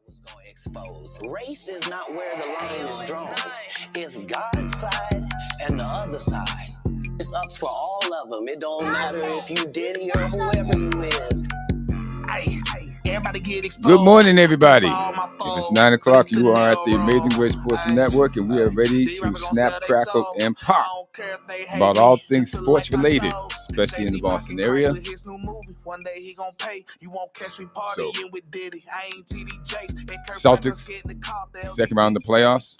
was going to expose. Race is not where the line is drawn. It's God's side and the other side. It's up for all of them. It don't matter if you Diddy or whoever you is. Good morning, everybody. If it's 9 o'clock, you are at the Amazing WEZE Sports Network, and we are ready to snap, crackle, and pop about all things sports related, especially in the Boston area. So, Celtics, second round of the playoffs.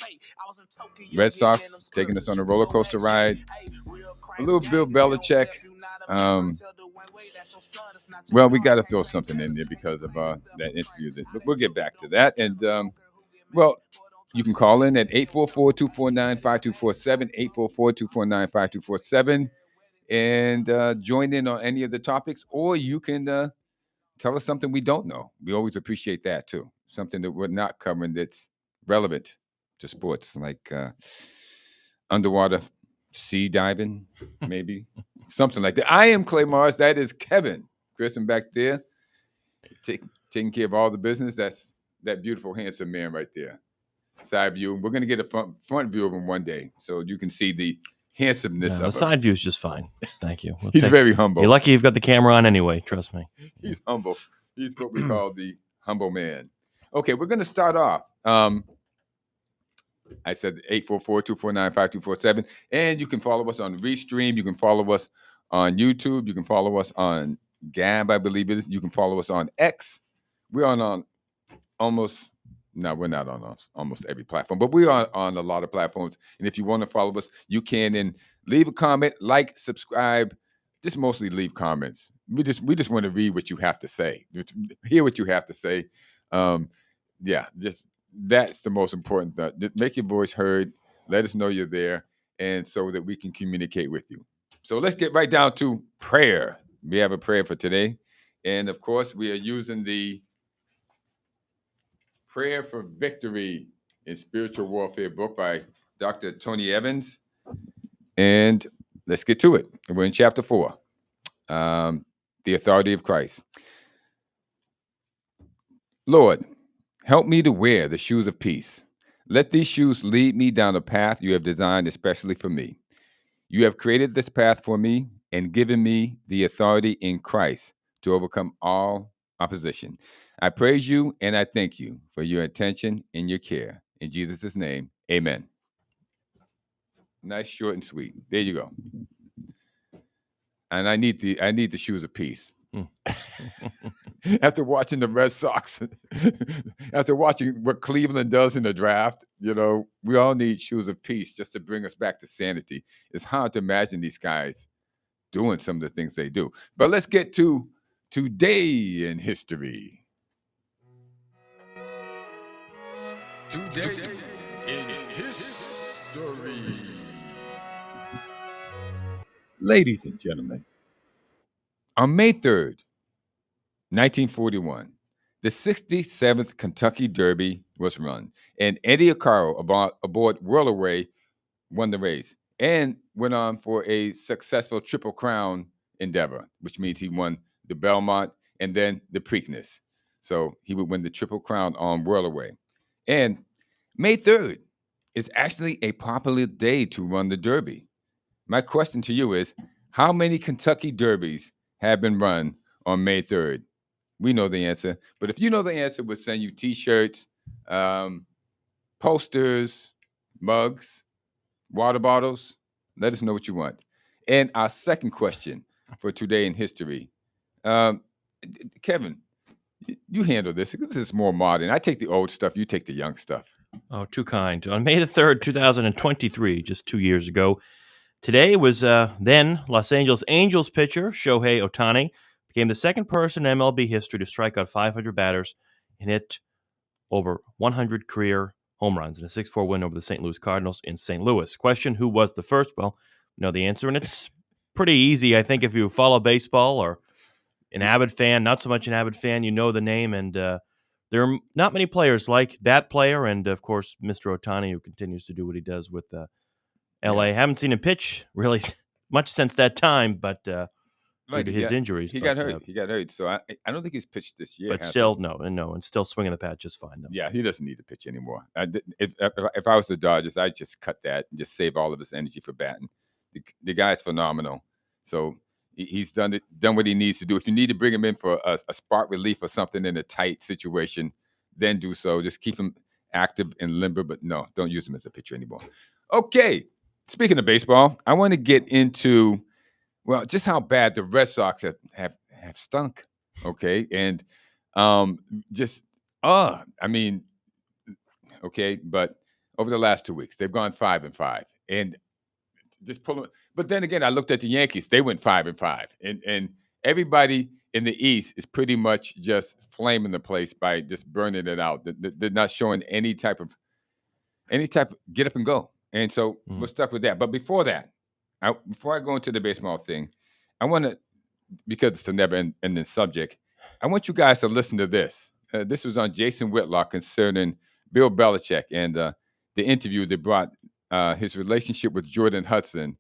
Red Sox taking us on a roller coaster ride. A little Bill Belichick. Well, we got to throw something in there because of that interview. But we'll get back to that. And, well, you can call in at 844-249-5247, 844-249-5247, and join in on any of the topics. Or you can tell us something we don't know. We always appreciate that, too. Something that we're not covering that's relevant to sports, like underwater sea diving, maybe. Something like that. I am Clay Morris. That is Kevin Grissom back there, taking care of all the business. That's that beautiful, handsome man right there. Side view. We're going to get a front view of him one day so you can see the handsomeness of him. The side view is just fine. Thank you. He's very humble. You're lucky you've got the camera on anyway. Trust me. He's humble. He's what we call the humble man. Okay, we're going to start off. I said 844-249-5247. And you can follow us on Restream. You can follow us on YouTube. You can follow us on Gab, I believe it is. You can follow us on X. We're on almost every platform, but we are on a lot of platforms. And if you want to follow us, you can and leave a comment, like, subscribe. Just mostly leave comments. We just want to read what you have to say, hear what you have to say. Just that's the most important thing. Make your voice heard. Let us know you're there, and so that we can communicate with you. So let's get right down to prayer. We have a prayer for today. And, of course, we are using the Prayer for Victory in Spiritual Warfare book by Dr. Tony Evans. And let's get to it. We're in chapter 4, the authority of Christ. Lord, help me to wear the shoes of peace. Let these shoes lead me down a path you have designed especially for me. You have created this path for me and given me the authority in Christ to overcome all opposition. I praise you and I thank you for your attention and your care. In Jesus' name, amen. Nice, short, and sweet. There you go. And I need the shoes of peace. After watching the Red Sox, after watching what Cleveland does in the draft, we all need shoes of peace just to bring us back to sanity. It's hard to imagine these guys doing some of the things they do. But let's get to today in history. Today in history. Ladies and gentlemen, on May 3rd, 1941, the 67th Kentucky Derby was run, and Eddie Acaro aboard Whirlaway won the race and went on for a successful Triple Crown endeavor, which means he won the Belmont and then the Preakness. So he would win the Triple Crown on Whirlaway. And May 3rd is actually a popular day to run the Derby. My question to you is, how many Kentucky Derbies have been run on May 3rd? We know the answer, but if you know the answer, we'll send you T-shirts, posters, mugs, water bottles. Let us know what you want. And our second question for today in history, Kevin, you handle this. This is more modern. I take the old stuff. You take the young stuff. Oh, too kind. On May the 3rd, 2023, just 2 years ago, today was then Los Angeles Angels pitcher Shohei Ohtani became the second person in MLB history to strike out 500 batters and hit over 100 career home runs in a 6-4 win over the St. Louis Cardinals in St. Louis. Question, who was the first? Well, you know the answer, and it's pretty easy. I think if you follow baseball or an avid fan, not so much an avid fan, you know the name, and there are not many players like that player, and of course, Mr. Ohtani, who continues to do what he does with L.A. Haven't seen him pitch really much since that time, but due to his injuries. He got hurt. He got hurt. So I don't think he's pitched this year. But still, no, and still swinging the bat just fine, though. Yeah, he doesn't need to pitch anymore. If I was the Dodgers, I'd just cut that and just save all of his energy for batting. The guy's phenomenal. So he's done what he needs to do. If you need to bring him in for a spot relief or something in a tight situation, then do so. Just keep him active and limber, but no, don't use him as a pitcher anymore. Okay, speaking of baseball, I want to get into, well, just how bad the Red Sox have stunk. Okay, and okay, but over the last 2 weeks, they've gone 5-5, and just pulling. But then again, I looked at the Yankees; they went 5-5, and everybody in the East is pretty much just flaming the place by just burning it out. They're not showing any type of get up and go, and so we're stuck with that. But before that, before I go into the baseball thing, I want to, because it's a never-ending subject, I want you guys to listen to this. This was on Jason Whitlock concerning Bill Belichick and the interview that brought his relationship with Jordan Hudson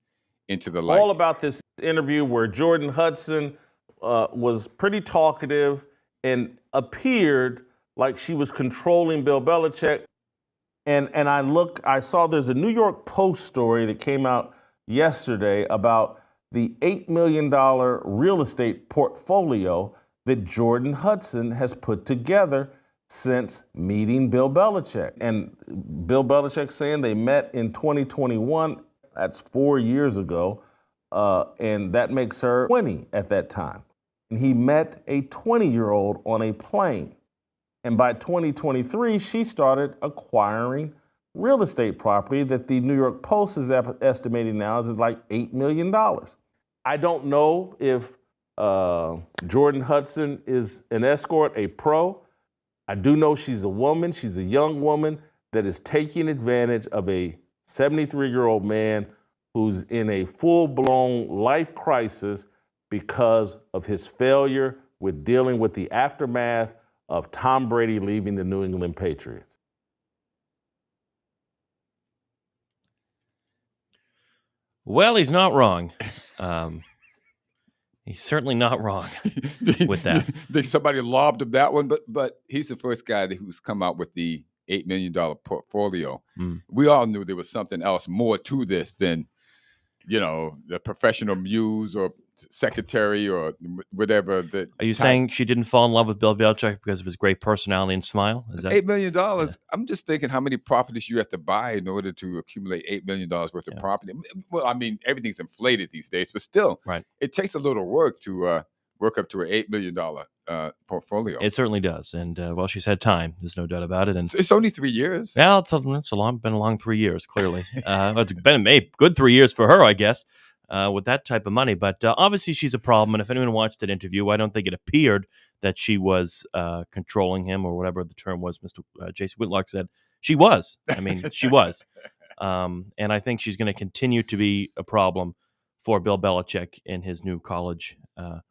into the light. All about this interview where Jordan Hudson was pretty talkative and appeared like she was controlling Bill Belichick. And I saw there's a New York Post story that came out yesterday about the $8 million real estate portfolio that Jordan Hudson has put together since meeting Bill Belichick. And Bill Belichick saying they met in 2021, that's 4 years ago, and that makes her 20 at that time. And he met a 20-year-old on a plane. And by 2023, she started acquiring real estate property that the New York Post is estimating now is like $8 million. I don't know if Jordan Hudson is an escort, a pro. I do know she's a woman. She's a young woman that is taking advantage of a 73-year-old man who's in a full-blown life crisis because of his failure with dealing with the aftermath of Tom Brady leaving the New England Patriots. Well, he's not wrong. He's certainly not wrong with that. Somebody lobbed him that one, but he's the first guy who's come out with the $8 million portfolio. We all knew there was something else more to this than, the professional muse or secretary or whatever. Are you saying she didn't fall in love with Bill Belichick because of his great personality and smile? Is that $8 million? Yeah. I'm just thinking how many properties you have to buy in order to accumulate $8 million worth of property. Well, I mean, everything's inflated these days, but still, it takes a little work to work up to an $8 million portfolio. It certainly does. And, well, she's had time. There's no doubt about it. And it's only 3 years. Yeah, it's been a long 3 years, clearly. It's been a good 3 years for her, I guess, with that type of money. But obviously she's a problem. And if anyone watched that interview, I don't think it appeared that she was controlling him or whatever the term was Mr. Jason Whitlock said. She was. I mean, she was. And I think she's going to continue to be a problem for Bill Belichick in his new college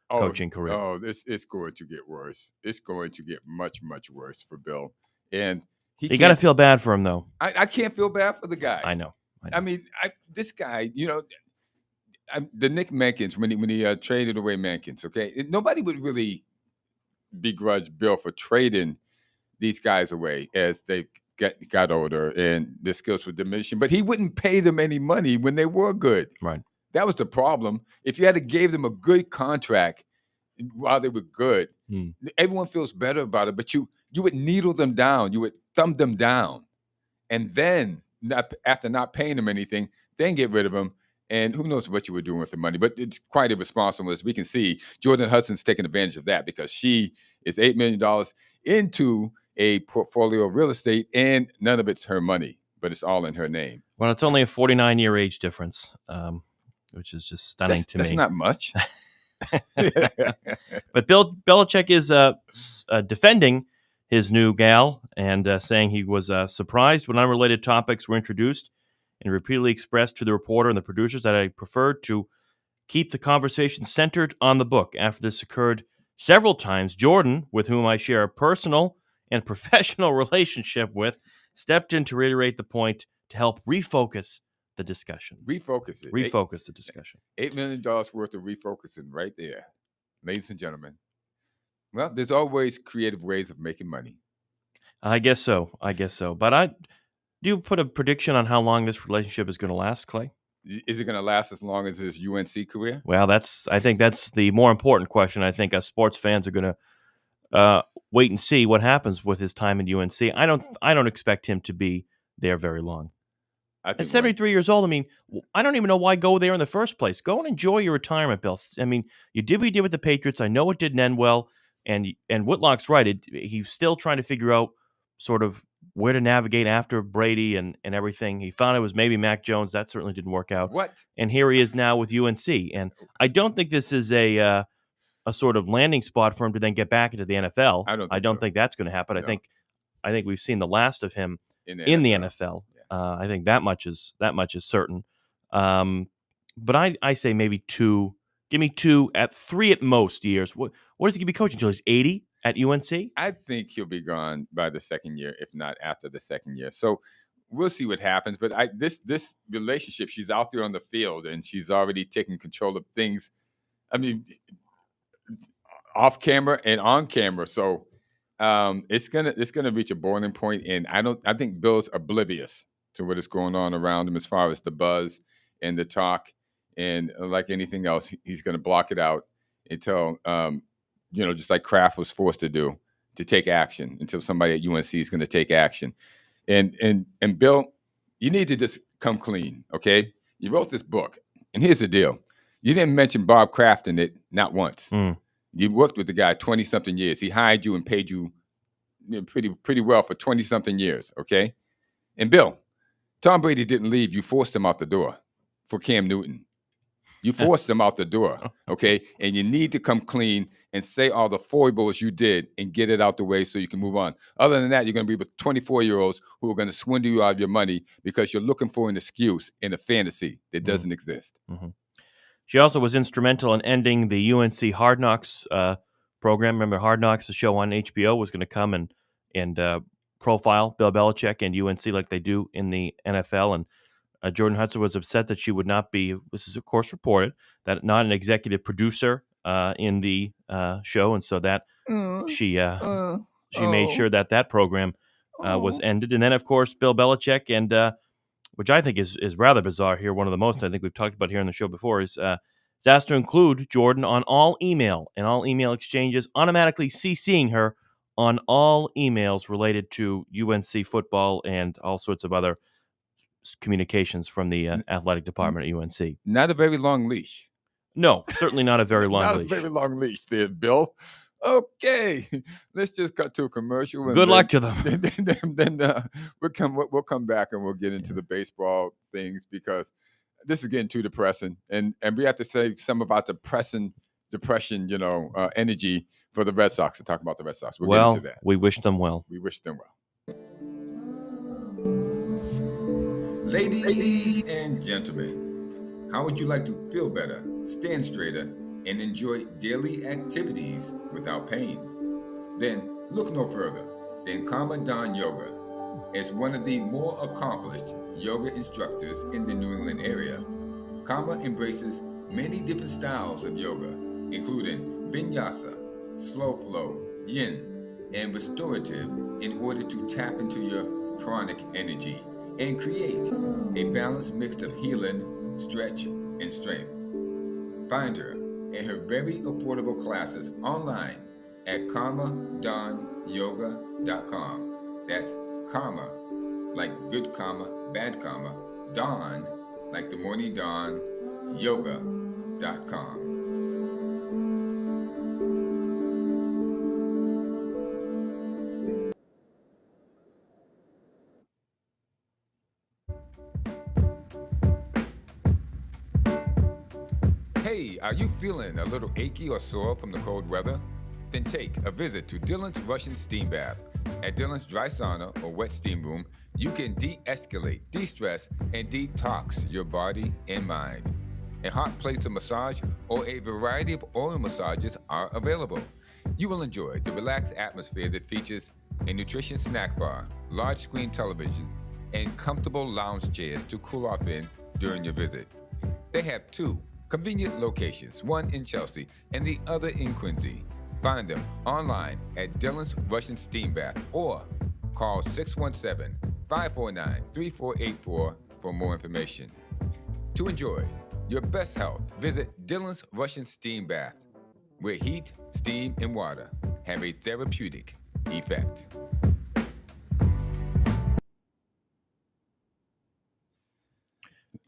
coaching career. Oh, it's going to get worse. It's going to get much, much worse for Bill. And you got to feel bad for him, though. I can't feel bad for the guy. I know. I mean, this guy, the Nick Mankins, when he traded away Mankins, okay? Nobody would really begrudge Bill for trading these guys away as they got older and their skills were diminishing. But he wouldn't pay them any money when they were good. Right. That was the problem. If you had to give them a good contract while they were good, everyone feels better about it. But you would needle them down. You would thumb them down. And then, after not paying them anything, then get rid of them. And who knows what you were doing with the money. But it's quite irresponsible. As we can see, Jordan Hudson's taking advantage of that because she is $8 million into a portfolio of real estate, and none of it's her money, but it's all in her name. Well, it's only a 49-year age difference. Which is just stunning to me. That's not much. But Bill Belichick is defending his new gal and saying he was surprised when unrelated topics were introduced and repeatedly expressed to the reporter and the producers that I preferred to keep the conversation centered on the book. After this occurred several times, Jordan, with whom I share a personal and professional relationship with, stepped in to reiterate the point to help refocus the discussion. Refocus it. Refocus the discussion. $8 million worth of refocusing right there, ladies and gentlemen. Well, there's always creative ways of making money. I guess so. But do you put a prediction on how long this relationship is going to last, Clay? Is it going to last as long as his UNC career? Well, I think that's the more important question. I think us sports fans are going to wait and see what happens with his time in UNC. I don't expect him to be there very long. At 73 years old, I mean, I don't even know why go there in the first place. Go and enjoy your retirement, Bill. I mean, you did what you did with the Patriots. I know it didn't end well, and Whitlock's right. He's still trying to figure out sort of where to navigate after Brady and everything. He thought it was maybe Mac Jones. That certainly didn't work out. What? And here he is now with UNC. And I don't think this is a sort of landing spot for him to then get back into the NFL. I don't think that's going to happen. No. I think we've seen the last of him in the NFL. Yeah. I think that much is certain. But I say maybe 2. Give me 2 at 3 at most years. What is he going to be coaching until he's 80 at UNC? I think he'll be gone by the second year, if not after the second year. So we'll see what happens. But this relationship, she's out there on the field and she's already taking control of things. I mean, off camera and on camera. So it's gonna reach a boiling point, and I think Bill's oblivious to what is going on around him as far as the buzz and the talk, and like anything else, he's gonna block it out until just like Kraft was forced to do, to take action, until somebody at UNC is gonna take action. And Bill, you need to just come clean, okay? You wrote this book, and here's the deal: you didn't mention Bob Kraft in it, not once. You worked with the guy 20-something years. He hired you and paid you pretty well for 20-something years, okay? And Bill, Tom Brady didn't leave. You forced him out the door for Cam Newton. You forced him out the door, okay? And you need to come clean and say all the foibles you did and get it out the way so you can move on. Other than that, you're going to be with 24-year-olds who are going to swindle you out of your money because you're looking for an excuse in a fantasy that doesn't exist. Mm-hmm. She also was instrumental in ending the UNC Hard Knocks program. Remember, Hard Knocks, the show on HBO, was going to come and profile Bill Belichick and UNC like they do in the NFL. And Jordan Hudson was upset that she would not be, this is of course reported, that not an executive producer in the show. And so that she made sure that program was ended. And then, of course, Bill Belichick and which I think is rather bizarre here. One of the most I think we've talked about here on the show before is asked to include Jordan on all email and all email exchanges, automatically CCing her on all emails related to UNC football and all sorts of other communications from the athletic department at UNC. Not a very long leash. No, certainly not a very long leash. Not a very long leash there, Bill. Okay, let's just cut to a commercial. Good luck to them. Then we'll come back and we'll get into the baseball things, because this is getting too depressing, and we have to say some about depression, energy for the Red Sox, to talk about the Red Sox. We'll get into that. We wish them well. We wish them well. Ladies and gentlemen, how would you like to feel better, stand straighter, and enjoy daily activities without pain? Then look no further than Karma Don Yoga. As one of the more accomplished yoga instructors in the New England area, Karma embraces many different styles of yoga, including vinyasa, slow flow, yin, and restorative, in order to tap into your pranic energy and create a balanced mix of healing, stretch, and strength. Find her and her very affordable classes online at karmadonyoga.com. That's karma, like good karma, bad karma, dawn, like the morning dawn, yoga.com. Hey, are you feeling a little achy or sore from the cold weather? Then take a visit to Dylan's Russian Steam Bath. At Dylan's Dry Sauna or Wet Steam Room, you can de-escalate, de-stress, and detox your body and mind. A hot place of massage or a variety of oil massages are available. You will enjoy the relaxed atmosphere that features a nutritious snack bar, large screen television, and comfortable lounge chairs to cool off in during your visit. They have 2 convenient locations, one in Chelsea and the other in Quincy. Find them online at Dillon's Russian Steam Bath or call 617-549-3484 for more information. To enjoy your best health, visit Dillon's Russian Steam Bath, where heat, steam, and water have a therapeutic effect.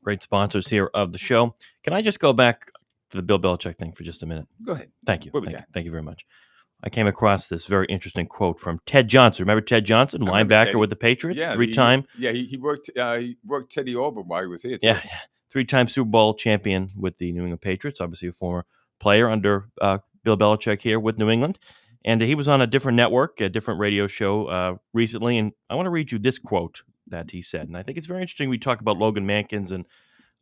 Great sponsors here of the show. Can I just go back to the Bill Belichick thing for just a minute? Go ahead. Thank you. What we Thank got? you. Thank you very much. I came across this very interesting quote from Ted Johnson. Remember Ted Johnson, remember linebacker Teddy. with the Patriots, Yeah, three-time. He worked Teddy over while he was here too. Yeah, three-time Super Bowl champion with the New England Patriots. Obviously, a former player under Bill Belichick here with New England, and he was on a different network, a different radio show recently. And I want to read you this quote that he said, and I think it's very interesting. We talk about Logan Mankins and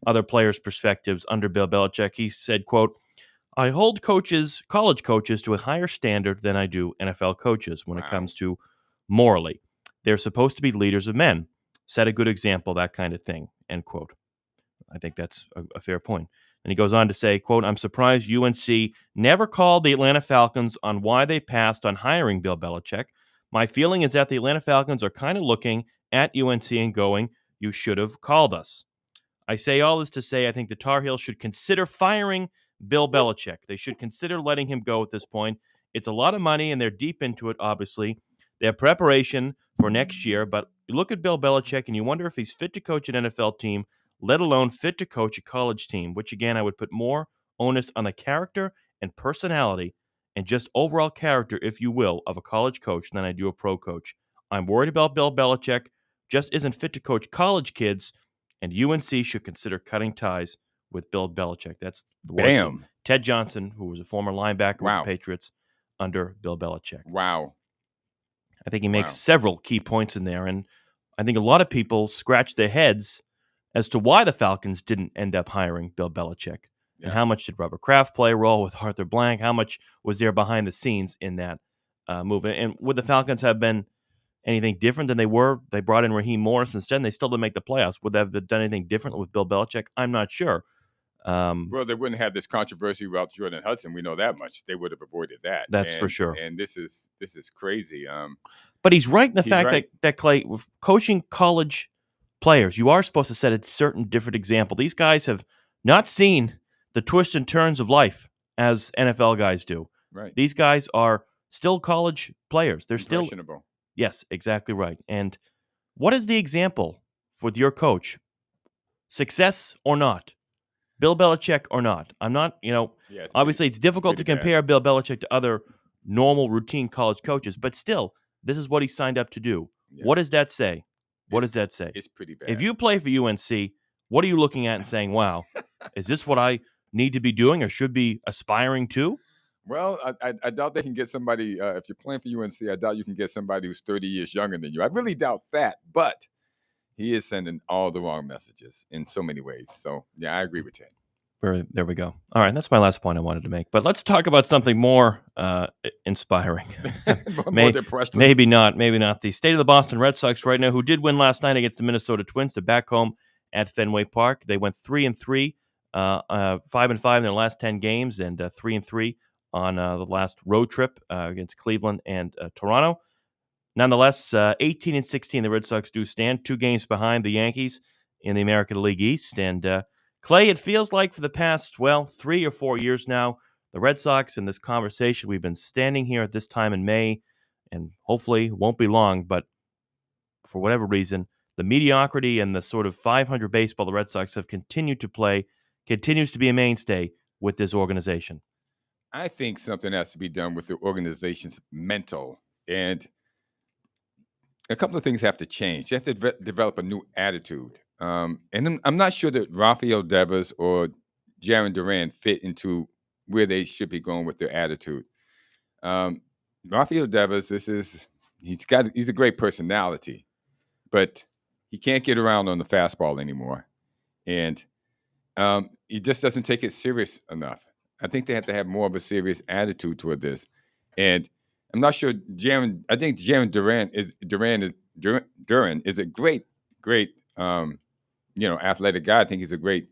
other players' perspectives under Bill Belichick. He said, "Quote." I hold college coaches, to a higher standard than I do NFL coaches when it comes to morally. They're supposed to be leaders of men, set a good example, that kind of thing, end quote. I think that's a fair point. And he goes on to say, quote, I'm surprised UNC never called the Atlanta Falcons on why they passed on hiring Bill Belichick. My feeling is that the Atlanta Falcons are kind of looking at UNC and going, you should have called us. I say all this to say I think the Tar Heels should consider firing Bill Belichick. They should consider letting him go at this point. It's a lot of money, and they're deep into it, obviously. They have preparation for next year, but you look at Bill Belichick, and you wonder if he's fit to coach an NFL team, let alone fit to coach a college team, which, again, I would put more onus on the character and personality and just overall character, if you will, of a college coach than I do a pro coach. I'm worried about Bill Belichick, just isn't fit to coach college kids, and UNC should consider cutting ties with Bill Belichick. That's the words of Ted Johnson, who was a former linebacker with the Patriots under Bill Belichick. Wow. I think he makes several key points in there, and I think a lot of people scratch their heads as to why the Falcons didn't end up hiring Bill Belichick. Yeah. And how much did Robert Kraft play a role with Arthur Blank? How much was there behind the scenes in that move? And would the Falcons have been anything different than they were? They brought in Raheem Morris instead, and they still didn't make the playoffs. Would they have done anything different with Bill Belichick? I'm not sure. Well, they wouldn't have this controversy about Jordan Hudson. We know that much. They would have avoided that. That's for sure. And this is crazy. But he's right in the fact that Clay, with coaching college players, you are supposed to set a certain different example. These guys have not seen the twists and turns of life as NFL guys do. Right. These guys are still college players. They're still impressionable. Yes, exactly right. And what is the example with your coach? Success or not? Bill Belichick or not? I'm not, obviously it's difficult to compare Bill Belichick to other normal routine college coaches, but still, this is what he signed up to do. Yeah. What does that say? What does that say? It's pretty bad. If you play for UNC, what are you looking at and saying, wow, is this what I need to be doing or should be aspiring to? Well, I doubt they can get somebody, if you're playing for UNC, I doubt you can get somebody who's 30 years younger than you. I really doubt that, but he is sending all the wrong messages in so many ways. So, yeah, I agree with Ted. There we go. All right, that's my last point I wanted to make. But let's talk about something more inspiring. More depressing. Maybe not. The state of the Boston Red Sox right now, who did win last night against the Minnesota Twins. They're back home at Fenway Park. They went 3-3, 5-5 in their last 10 games, and 3-3 on the last road trip against Cleveland and Toronto. Nonetheless, 18-16, the Red Sox do stand 2 games behind the Yankees in the American League East. And Clay, it feels like for the past, 3 or 4 years now, the Red Sox in this conversation, we've been standing here at this time in May, and hopefully won't be long, but for whatever reason, the mediocrity and the sort of 500 baseball the Red Sox have continued to play continues to be a mainstay with this organization. I think something has to be done with the organization's mental, and a couple of things have to change. You have to develop a new attitude. And I'm not sure that Rafael Devers or Jarren Duran fit into where they should be going with their attitude. Rafael Devers, he's a great personality, but he can't get around on the fastball anymore. And he just doesn't take it serious enough. I think they have to have more of a serious attitude toward this. And I'm not sure I think Jarren Duran is a great athletic guy. I think he's a great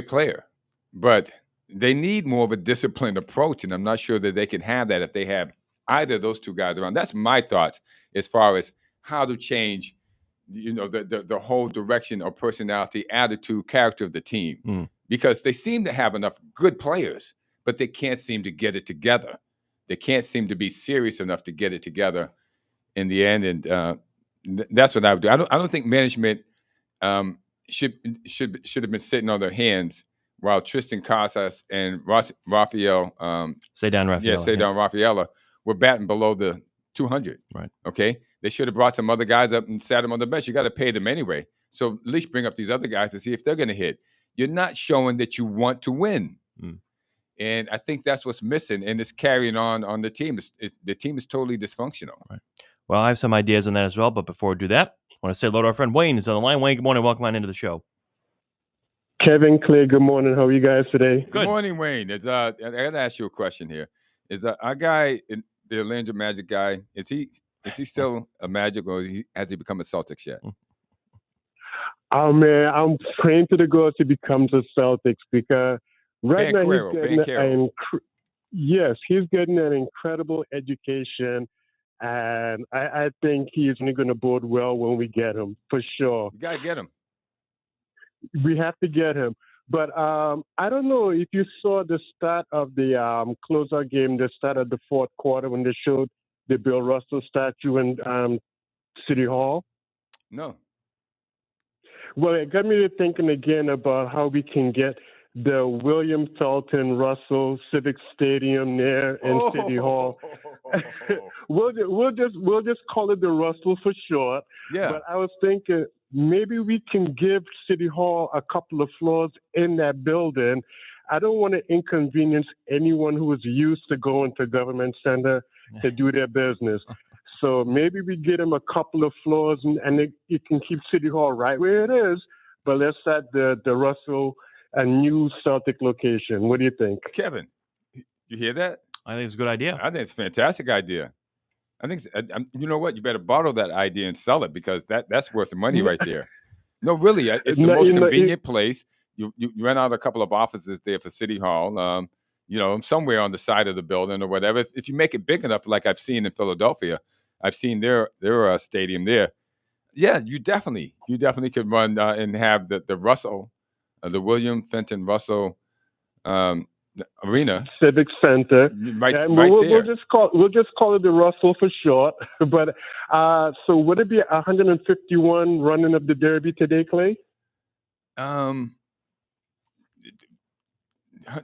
player, but they need more of a disciplined approach, and I'm not sure that they can have that if they have either of those two guys around. That's my thoughts as far as how to change, the whole direction or personality, attitude, character of the team, because they seem to have enough good players, but they can't seem to get it together. They can't seem to be serious enough to get it together in the end, and that's what I would do. I don't think management should have been sitting on their hands while Tristan Casas and Rafaela were batting below the 200. Right. Okay. They should have brought some other guys up and sat them on the bench. You got to pay them anyway. So at least bring up these other guys to see if they're going to hit. You're not showing that you want to win. And I think that's what's missing, and it's carrying on the team. The team is totally dysfunctional. Right. Well, I have some ideas on that as well, but before we do that, I want to say hello to our friend Wayne is on the line. Wayne, good morning. Welcome on into the show. Kevin, Clay, good morning. How are you guys today? Good morning, Wayne. I got to ask you a question here. Is our guy, the Orlando Magic guy, is he still a Magic, or has he become a Celtics yet? Oh, man, I'm praying to the gods he becomes a Celtics, because right now he's getting an incredible education, and I think he's going to bode well when we get him, for sure. You got to get him. We have to get him. But I don't know if you saw the start of the closeout game, the start of the fourth quarter, when they showed the Bill Russell statue in City Hall. No. Well, it got me to thinking again about how we can get the William Felton Russell Civic Stadium there in City Hall. We'll just call it the Russell for short. Yeah. But I was thinking maybe we can give City Hall a couple of floors in that building. I don't want to inconvenience anyone who is used to going to Government Center to do their business. So maybe we get them a couple of floors, and it can keep City Hall right where it is, but let's add the Russell, a new Celtic location. What do you think? Kevin, you hear that? I think it's a good idea. I think it's a fantastic idea. I think, you know what? You better bottle that idea and sell it, because that's worth the money right there. No, really, it's the most convenient place. You rent out a couple of offices there for City Hall, somewhere on the side of the building or whatever. If you make it big enough, like I've seen in Philadelphia, I've seen their stadium there. Yeah, you definitely could run and have the Russell, the William Fenton Russell Arena, Civic Center, right there. We'll just call it the Russell for short. But so would it be 151 running of the Derby today, Clay?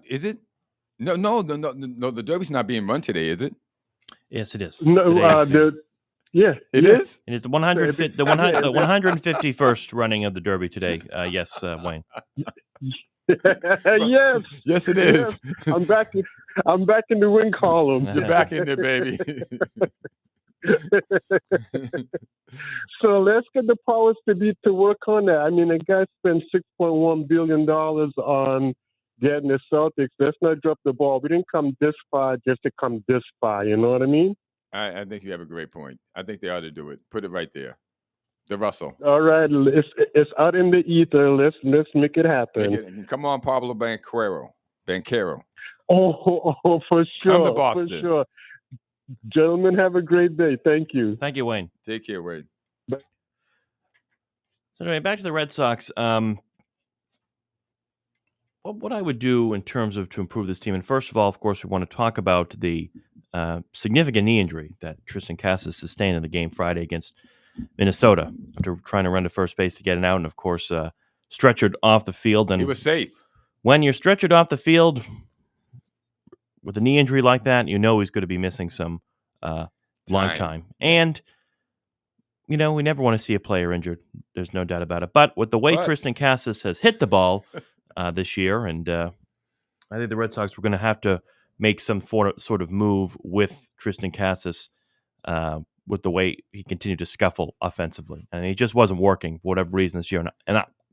Is it? No. The Derby's not being run today, is it? Yes, it is. No, it is. It is the 151st running of the Derby today. Yes, Wayne. Yes, it is. Yes. I'm back in the win column. You're back in there, baby. So let's get the powers to be to work on that. I mean, a guy spent $6.1 billion on getting the Celtics. Let's not drop the ball. We didn't come this far just to come this far. You know what I mean? I think you have a great point. I think they ought to do it. Put it right there. The Russell. All right. It's out in the ether. Let's make it happen. Come on, Pablo Banchero. Oh, for sure. Come to Boston. For sure. Gentlemen, have a great day. Thank you. Thank you, Wayne. Take care, Wayne. So anyway, back to the Red Sox. What I would do in terms of to improve this team, and first of all, of course, we want to talk about the significant knee injury that Tristan Casas sustained in the game Friday against Minnesota after trying to run to first base to get it out, and of course, stretchered off the field. And he was safe. When you're stretchered off the field with a knee injury like that, you know he's going to be missing some long time. And we never want to see a player injured. There's no doubt about it. But with the way Tristan Casas has hit the ball this year, and I think the Red Sox were going to have to make some sort of move with Tristan Casas with the way he continued to scuffle offensively. And he just wasn't working for whatever reason this year.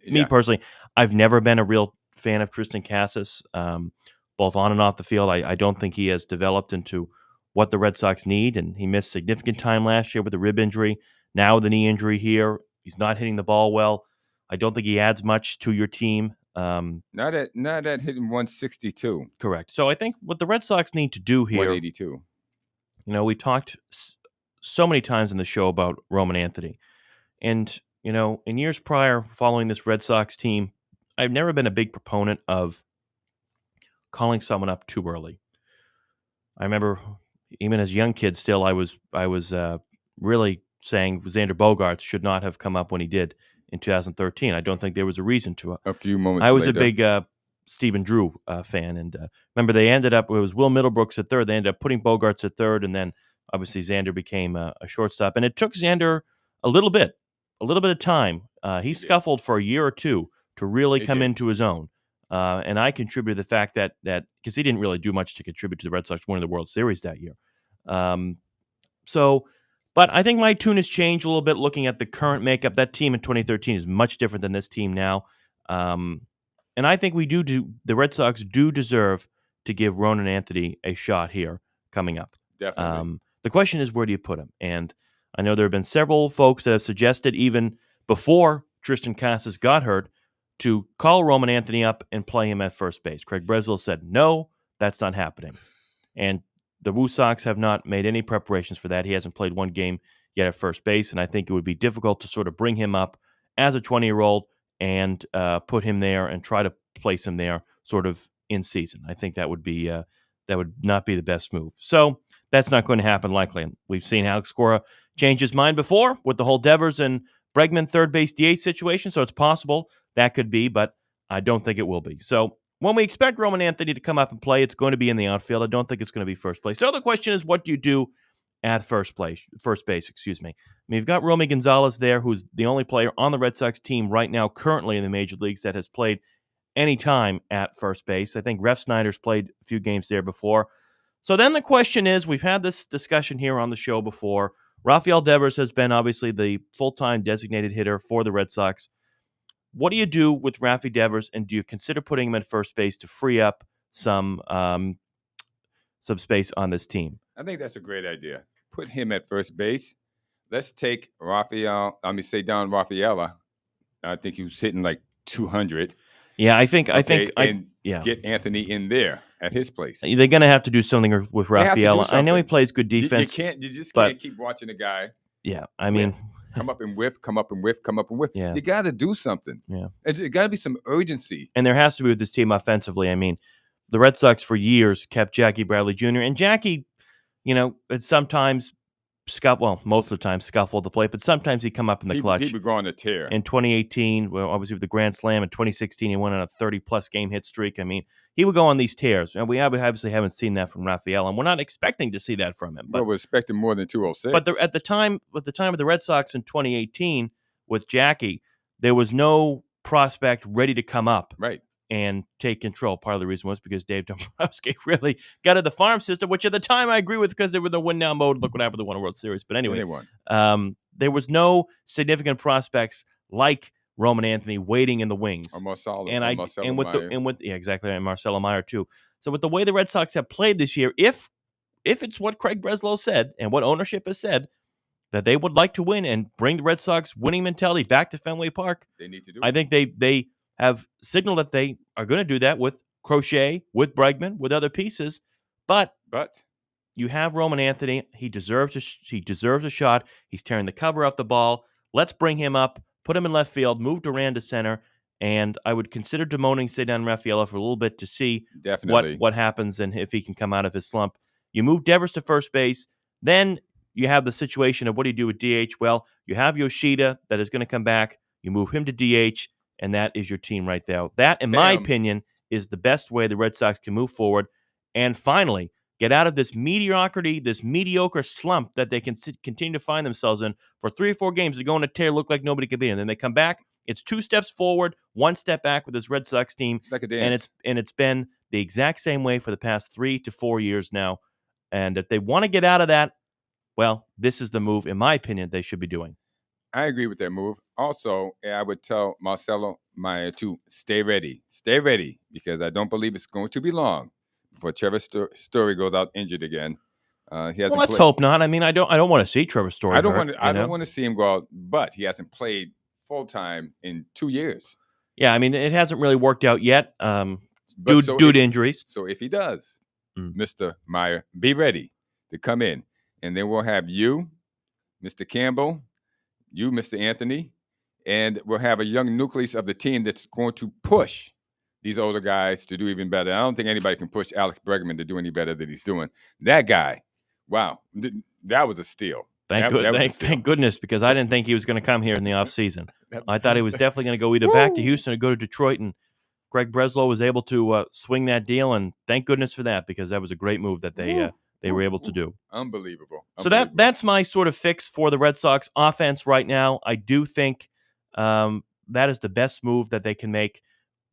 Me personally, I've never been a real fan of Tristan Casas, both on and off the field. I don't think he has developed into what the Red Sox need, and he missed significant time last year with a rib injury. Now with the knee injury here, he's not hitting the ball well. I don't think he adds much to your team. Not at hitting 162, Correct. So I think what the Red Sox need to do here, 182. we talked so many times in the show about Roman Anthony. And, in years prior, following this Red Sox team, I've never been a big proponent of calling someone up too early. I remember even as a young kid still, I was really saying Xander Bogaerts should not have come up when he did in 2013. I don't think there was a reason to. A few moments I was later. a big Stephen Drew fan, and remember they ended up, it was Will Middlebrooks at third. They ended up putting Bogaerts at third, and then obviously Xander became a shortstop. And it took Xander a little bit of time. He scuffled for a year or two to really come into his own. And I contributed to the fact that because he didn't really do much to contribute to the Red Sox winning the World Series that year. But I think my tune has changed a little bit looking at the current makeup. That team in 2013 is much different than this team now. And I think the Red Sox do deserve to give Ronan Anthony a shot here coming up. Definitely. The question is, where do you put him? And I know there have been several folks that have suggested, even before Tristan Casas got hurt, to call Roman Anthony up and play him at first base. Craig Breslow said, no, that's not happening. And the Red Sox have not made any preparations for that. He hasn't played one game yet at first base, and I think it would be difficult to sort of bring him up as a 20-year-old and put him there and try to place him there sort of in season. I think that would not be the best move. So that's not going to happen likely. We've seen Alex Cora change his mind before with the whole Devers and Bregman third base DH situation, so it's possible that could be, but I don't think it will be. So when we expect Roman Anthony to come up and play, it's going to be in the outfield. I don't think it's going to be first place. So the question is, what do you do at first base? I mean, you've got Romy Gonzalez there, who's the only player on the Red Sox team right now currently in the major leagues that has played any time at first base. I think Ref Snyder's played a few games there before. So then the question is, we've had this discussion here on the show before. Rafael Devers has been obviously the full-time designated hitter for the Red Sox. What do you do with Rafi Devers, and do you consider putting him at first base to free up some space on this team? I think that's a great idea. Put him at first base. Let's take Rafaela. I think he was hitting like 200. Yeah, I think get Anthony in there at his place. They're going to have to do something with Rafaela. I know he plays good defense. You just can't keep watching the guy. Yeah, I mean, come up and whiff, come up and whiff, come up and whiff. Yeah. You got to do something. Yeah, it got to be some urgency. And there has to be with this team offensively. I mean, the Red Sox for years kept Jackie Bradley Jr. and Jackie, it's sometimes most of the time scuffled the plate, but sometimes he'd come up in the clutch. He would go on a tear. In 2018, obviously with the Grand Slam, in 2016, he went on a 30-plus game hit streak. I mean, he would go on these tears. And we obviously haven't seen that from Rafael, and we're not expecting to see that from him. But we're expecting more than 206. But at the time of the Red Sox in 2018 with Jackie, there was no prospect ready to come up. Right. And take control. Part of the reason was because Dave Dombrowski really gutted the farm system, which at the time I agree with because they were in the win-now mode. Look what happened, they won a World Series. But anyway, there was no significant prospects like Roman Anthony waiting in the wings. Or Marcelo exactly, and Marcelo Meyer too. So with the way the Red Sox have played this year, if it's what Craig Breslow said and what ownership has said, that they would like to win and bring the Red Sox winning mentality back to Fenway Park, they need to do. I think they have signaled that they are going to do that with Crochet, with Bregman, with other pieces. But you have Roman Anthony. He deserves a shot. He's tearing the cover off the ball. Let's bring him up, put him in left field, move Duran to center, and I would consider demoting Ceddanne Rafaela for a little bit to see what happens and if he can come out of his slump. You move Devers to first base. Then you have the situation of what do you do with DH? Well, you have Yoshida that is going to come back. You move him to DH. And that is your team right there. That, in my opinion, is the best way the Red Sox can move forward and finally get out of this mediocrity, this mediocre slump that they can continue to find themselves in for 3 or 4 games. They go on a tear, look like nobody could beat them. And then they come back. It's 2 steps forward, 1 step back with this Red Sox team. It's like a dance. And it's been the exact same way for the past 3 to 4 years now. And if they want to get out of that, well, this is the move, in my opinion, they should be doing. I agree with that move. Also, I would tell Marcelo Meyer to stay ready. Stay ready, because I don't believe it's going to be long before Trevor Story goes out injured again. Let's hope not. I mean, I don't want to see Trevor Story. I don't want to see him go out, but he hasn't played full-time in 2 years. Yeah, I mean, it hasn't really worked out yet But due to injuries. So if he does, Mm. Mr. Meyer, be ready to come in. And then we'll have you, Mr. Campbell, you, Mr. Anthony, and we'll have a young nucleus of the team that's going to push these older guys to do even better. I don't think anybody can push Alex Bregman to do any better than he's doing. That guy, wow, that was a steal. Thank goodness, because I didn't think he was going to come here in the offseason. I thought he was definitely going to go either back to Houston or go to Detroit, and Greg Breslow was able to swing that deal, and thank goodness for that, because that was a great move that they were able to do. Unbelievable. So that's my sort of fix for the Red Sox offense right now. I do think that is the best move that they can make.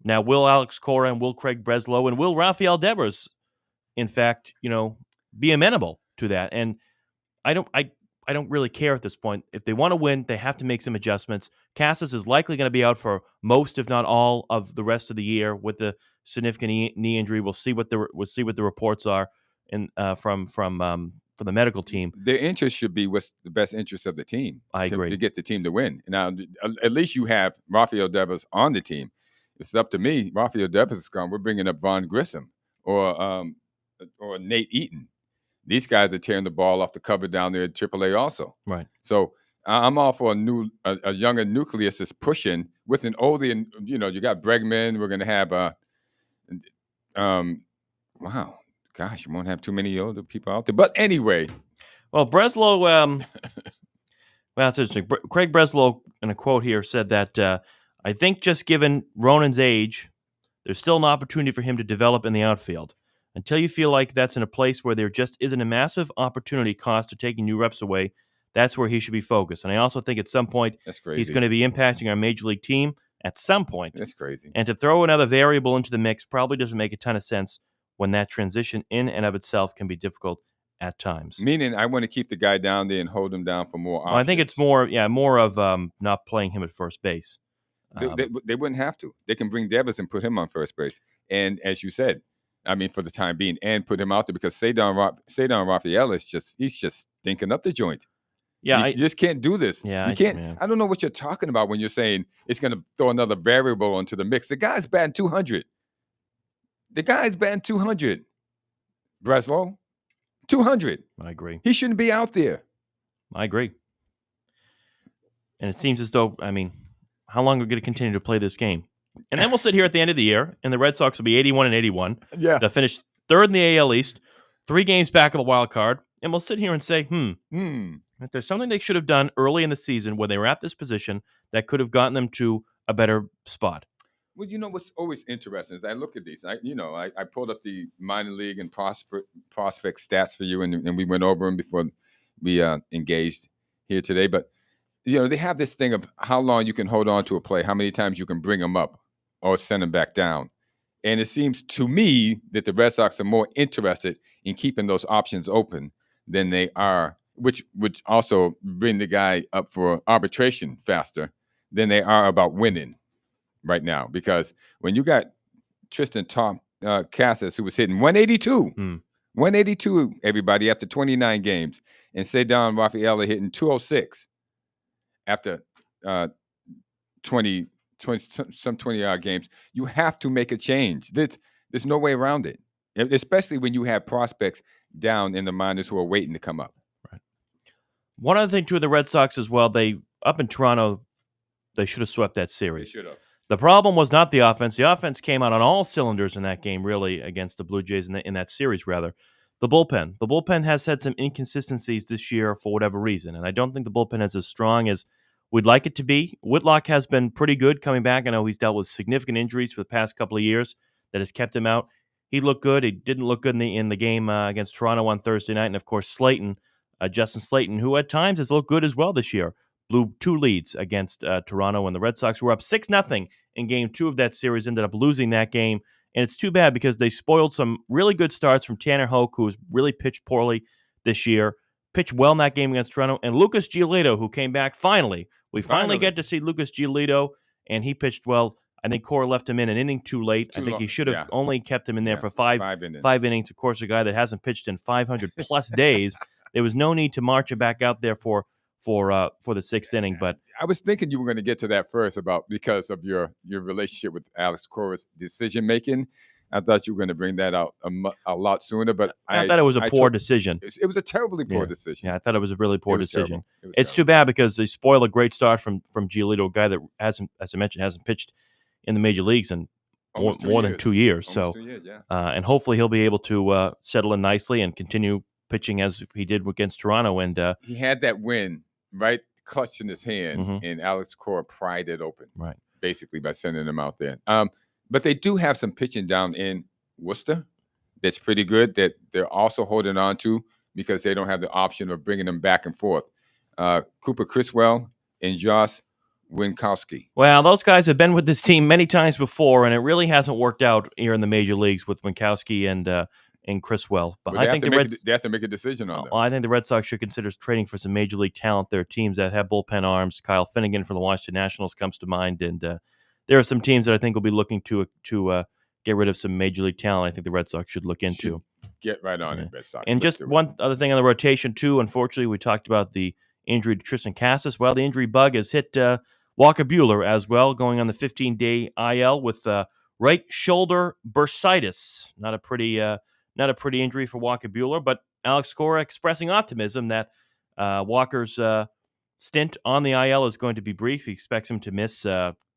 Now, will Alex Cora and will Craig Breslow and will Rafael Devers, in fact, be amenable to that? And I don't really care at this point. If they want to win, they have to make some adjustments. Casas is likely going to be out for most, if not all, of the rest of the year with the significant knee injury. We'll see what the reports are from the medical team. Their interest should be what's the best interest of the team. I agree. To get the team to win. Now, at least you have Rafael Devers on the team. It's up to me. Rafael Devers is gone. We're bringing up Von Grissom or Nate Eaton. These guys are tearing the ball off the cover down there at AAA also. Right. So I'm all for a younger nucleus that's pushing with an older, you got Bregman. We're going to have, wow, gosh, you won't have too many older people out there. But anyway. Well, Breslow, well, that's interesting. Craig Breslow, in a quote here, said that, I think just given Ronan's age, there's still an opportunity for him to develop in the outfield. Until you feel like that's in a place where there just isn't a massive opportunity cost to taking new reps away, that's where he should be focused. And I also think at some point he's going to be impacting our major league team at some point. That's crazy. And to throw another variable into the mix probably doesn't make a ton of sense when that transition in and of itself can be difficult at times. Meaning I want to keep the guy down there and hold him down for more options. Well, I think it's more of not playing him at first base. They wouldn't have to. They can bring Devers and put him on first base. And as you said, I mean, for the time being, and put him out there because Cedar Rafael he's just stinking up the joint. Yeah, you just can't do this. Yeah, you can't. Yeah. I don't know what you're talking about when you're saying it's going to throw another variable into the mix. The guy's batting 200. Breslow, 200. I agree. He shouldn't be out there. I agree. And it seems as though, I mean, how long are we going to continue to play this game? And then we'll sit here at the end of the year, and the Red Sox will be 81-81. Yeah. They'll finish third in the AL East, 3 games back of the wild card, and we'll sit here and say, if there's something they should have done early in the season when they were at this position that could have gotten them to a better spot. Well, what's always interesting is I look at these. I pulled up the minor league and prospect stats for you, and we went over them before we engaged here today. But they have this thing of how long you can hold on to a play, how many times you can bring them up or send them back down. And it seems to me that the Red Sox are more interested in keeping those options open than they are, which would also bring the guy up for arbitration faster than they are about winning right now. Because when you got Tristan Casas, who was hitting 182, 182, everybody, after 29 games, and Cedar Rafael hitting 206 after 20 odd games, you have to make a change. There's no way around it, especially when you have prospects down in the minors who are waiting to come up. Right. One other thing, too, with the Red Sox as well, up in Toronto, they should have swept that series. They should have. The problem was not the offense. The offense came out on all cylinders in that game, really, against the Blue Jays in that series, rather. The bullpen has had some inconsistencies this year for whatever reason, and I don't think the bullpen is as strong as we'd like it to be. Whitlock has been pretty good coming back. I know he's dealt with significant injuries for the past couple of years that has kept him out. He looked good. He didn't look good in the game against Toronto on Thursday night. And, of course, Justin Slayton, who at times has looked good as well this year, blew 2 leads against Toronto, and the Red Sox were up 6-0 in Game 2 of that series, ended up losing that game. And it's too bad because they spoiled some really good starts from Tanner Hoke, who's really pitched poorly this year, pitched well in that game against Toronto, and Lucas Giolito, who came back finally. We finally get to see Lucas Giolito, and he pitched well. I think Cora left him in an inning too late. I think he should have only kept him in there for five innings. Of course, a guy that hasn't pitched in 500-plus days. There was no need to march him back out there for for the sixth inning. But I was thinking you were going to get to that first because of your relationship with Alex Cora's decision making. I thought you were going to bring that out a lot sooner, but I thought it was a poor decision. It was a terribly poor decision. Yeah, I thought it was a really poor decision. It's too bad because they spoil a great start from Giolito, a guy that hasn't, as I mentioned, hasn't pitched in the major leagues in more than 2 years. Almost 2 years, yeah. And hopefully he'll be able to settle in nicely and continue pitching as he did against Toronto. And he had that win right clutched in his hand, Mm-hmm. and Alex Cora pried it open, right, basically by sending him out there. But they do have some pitching down in Worcester that's pretty good that they're also holding on to because they don't have the option of bringing them back and forth. Cooper Criswell and Josh Winkowski. Well, those guys have been with this team many times before, and it really hasn't worked out here in the major leagues with Winkowski and Criswell. But I think they have to make a decision on them. I think the Red Sox should consider trading for some major league talent. There are teams that have bullpen arms. Kyle Finnegan from the Washington Nationals comes to mind, and there are some teams that I think will be looking to get rid of some major league talent. I think the Red Sox should look into. Get right on it, Red Sox. And just one other thing on the rotation too. Unfortunately, we talked about the injury to Tristan Casas. Well, the injury bug has hit Walker Buehler as well, going on the 15-day IL with right shoulder bursitis. Not a pretty injury for Walker Buehler, but Alex Cora expressing optimism that Walker's stint on the IL is going to be brief. He expects him to miss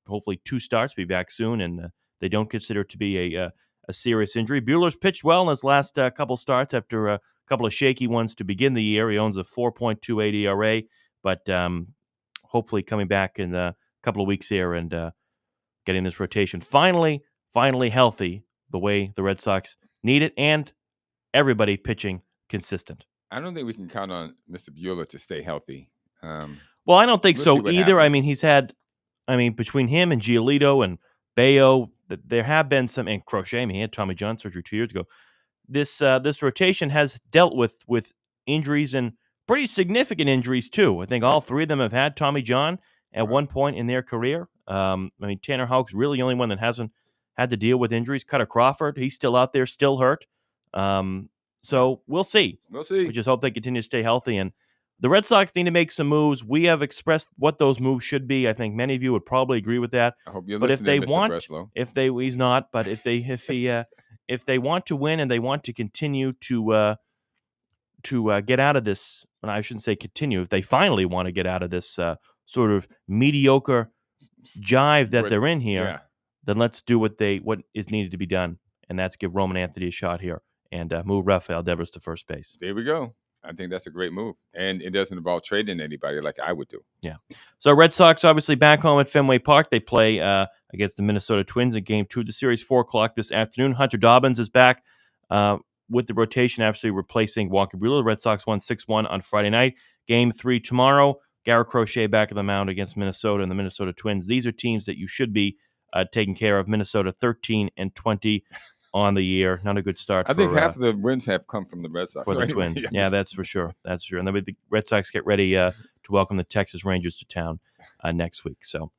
hopefully 2 starts, be back soon, and they don't consider it to be a serious injury. Buehler's pitched well in his last couple starts after a couple of shaky ones to begin the year. He owns a 4.28 ERA, but hopefully coming back in a couple of weeks here and getting this rotation finally healthy the way the Red Sox need it, and everybody pitching consistent. I don't think we can count on Mr. Buehler to stay healthy. Well, I don't think we'll so either. Happens. I mean, between him and Giolito and Bayo, there have been some, and Crochet. I mean, he had Tommy John surgery 2 years ago. This rotation has dealt with injuries and pretty significant injuries too. I think all 3 of them have had Tommy John at one point in their career. I mean, Tanner Houck's really the only one that hasn't had to deal with injuries. Cutter Crawford, he's still out there, still hurt. So we'll see. We just hope they continue to stay healthy. And the Red Sox need to make some moves. We have expressed what those moves should be. I think many of you would probably agree with that. I hope you're but listening, if they Mr. want, Breslow. He's not. But if they want to win and they want to continue to get out of this, and I shouldn't say continue, if they finally want to get out of this sort of mediocre jive that they're in here, then let's do what is needed to be done, and that's give Roman Anthony a shot here and move Rafael Devers to first base. There we go. I think that's a great move, and it doesn't involve trading anybody like I would do. Yeah. So Red Sox obviously back home at Fenway Park. They play against the Minnesota Twins in Game 2 of the series, 4:00 this afternoon. Hunter Dobbins is back with the rotation, actually replacing Walker Buehler. The Red Sox won 6-1 on Friday night. Game 3 tomorrow. Garrett Crochet back at the mound against Minnesota and the Minnesota Twins. These are teams that you should be taking care of. Minnesota 13-20 on the year. Not a good start. I think half of the wins have come from the Red Sox. For the Twins. Yeah, that's for sure. That's true. And then the Red Sox get ready to welcome the Texas Rangers to town next week. So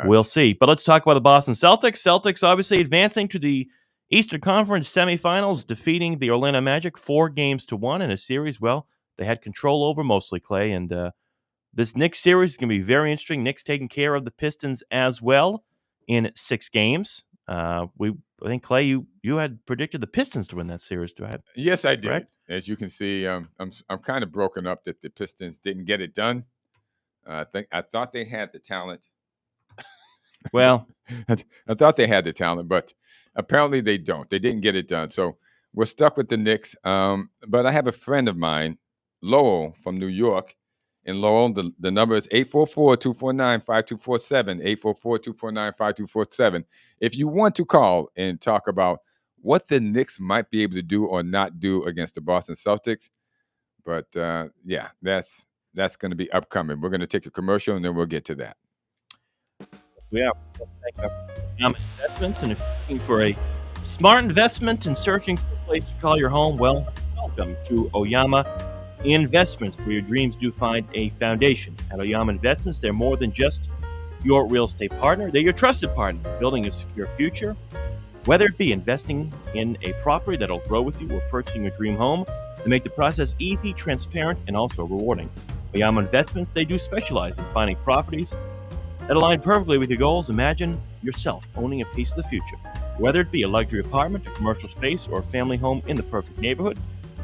we'll see. But let's talk about the Boston Celtics. Celtics obviously advancing to the Eastern Conference semifinals, defeating the Orlando Magic 4-1 in a series. Well, they had control over mostly, Clay. And this Knicks series is going to be very interesting. Knicks taking care of the Pistons as well in 6 games. I think, Clay, you had predicted the Pistons to win that series. Yes, I did. Correct? As you can see, I'm kind of broken up that the Pistons didn't get it done. I thought they had the talent. Well, I thought they had the talent, but apparently they don't. They didn't get it done. So we're stuck with the Knicks. But I have a friend of mine, Lowell from New York. In Lowell, the number is 844-249-5247, 844-249-5247. If you want to call and talk about what the Knicks might be able to do or not do against the Boston Celtics. But, that's going to be upcoming. We're going to take a commercial, and then we'll get to that. Yeah, investments, and if you're looking for a smart investment and searching for a place to call your home, well, welcome to Oyama Investments, where your dreams do find a foundation. At Oyama Investments, they're more than just your real estate partner. They're your trusted partner, building a secure future. Whether it be investing in a property that'll grow with you or purchasing your dream home, they make the process easy, transparent, and also rewarding. Oyama Investments, they do specialize in finding properties that align perfectly with your goals. Imagine yourself owning a piece of the future, whether it be a luxury apartment, a commercial space, or a family home in the perfect neighborhood.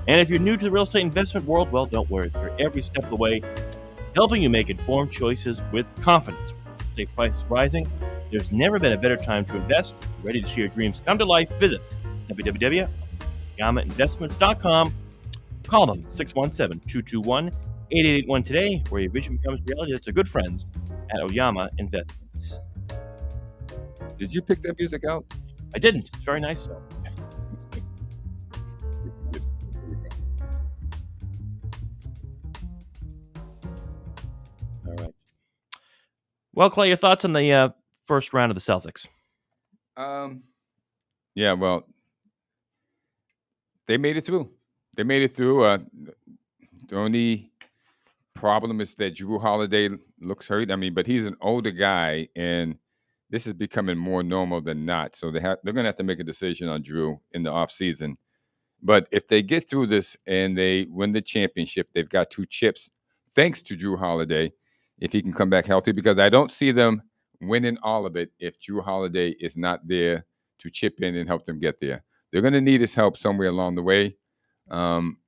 And if you're new to the real estate investment world, well, don't worry. They're every step of the way, helping you make informed choices with confidence. With estate prices rising, there's never been a better time to invest. Ready to see your dreams come to life? Visit www.oyamainvestments.com. Call them 617-221-8881 today, where your vision becomes reality. That's our good friends at Oyama Investments. Did you pick that music out? I didn't. It's very nice, though. All right. Well, Clay, your thoughts on the first round of the Celtics? Yeah, well, they made it through. They made it through. The only problem is that Drew Holiday looks hurt. I mean, but he's an older guy, and this is becoming more normal than not. So they're going to have to make a decision on Drew in the offseason. But if they get through this and they win the championship, they've got 2 chips, thanks to Drew Holiday, if he can come back healthy, because I don't see them winning all of it if Drew Holiday is not there to chip in and help them get there. They're going to need his help somewhere along the way,